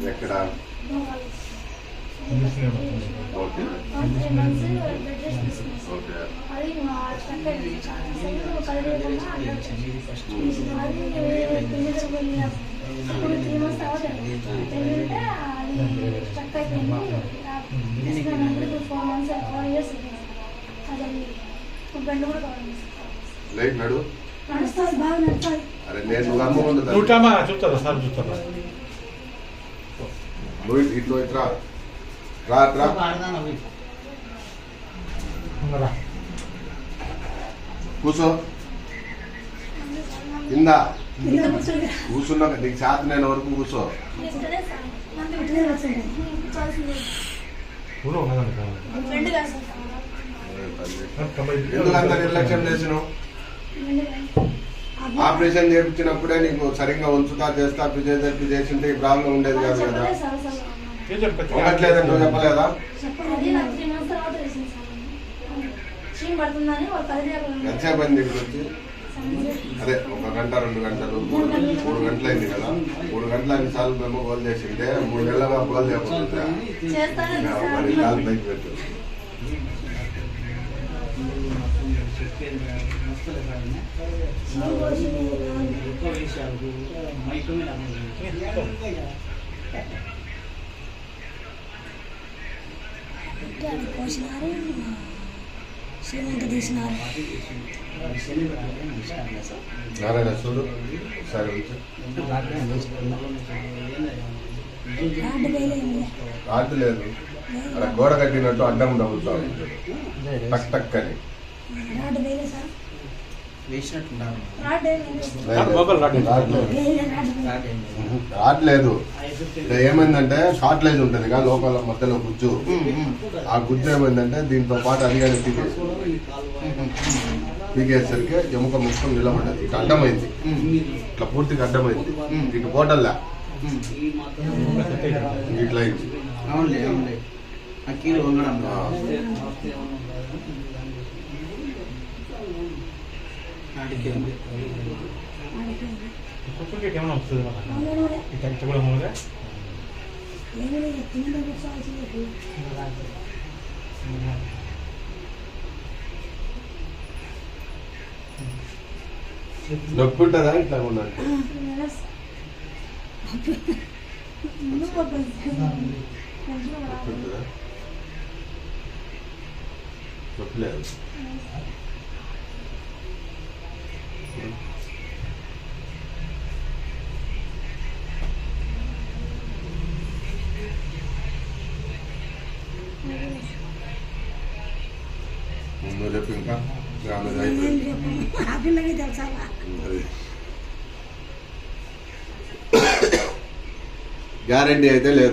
ఎక్కడ లైట్ నడు అరే నేను చూస్తారా సార్ చూస్తారా ఇట్లో ఇట్రా రా రా కూర్చో కింద కూర్చున్నా నీకు చేతనైన వరకు కూర్చో ఎందుకంత నిర్లక్ష్యం చేసినావు ఆపరేషన్ చేయించినప్పుడే నీకు సరిగ్గా ఉంచుతా చేస్తా ఫిజియోథెరపీ చేసింటే ఈ ప్రాబ్లం ఉండేది కాదు కదా ఉండట్లేదని నువ్వు చెప్పలేదా ఎంతసేపు అయింది ఇక్కడ వచ్చి అదే 1 గంట 2 గంటలు 3 గంటలు అయింది కదా 3 గంటల 5 సార్లు మేము గోల్ చేసింటే 3 నెలలుగా గోల్ చేయకపోతే కాలు పైకి పెట్టు నారాయణ చూడు సరే కార్డు లేదు అలా గోడ కట్టినట్టు అడ్డం ఉండవుతాం టక్ టక్ అని రావట్లేదు ఏమైందంటే షార్ట్లైజ్ ఉంటుంది కదా లోపల మధ్యలో గుజ్జు ఆ గుజ్జు ఏమైందంటే దీంతో పాటు అదిగానే పీకేసరికి ఎముక ముక్కం నిలబడ్డది ఇట్లా అడ్డమైంది ఇట్లా పూర్తిగా అడ్డమైంది ఇటు పోటల్లా ఇట్లా అయింది ఏమైనా వస్తుంది కూడా మూలుగా నొప్పి ఉంటుందా ఇట్లా ఉండాలి నొప్పి లేదు నువ్వు చెప్పు ఇంకా గ్యారంటీ అయితే లేదు.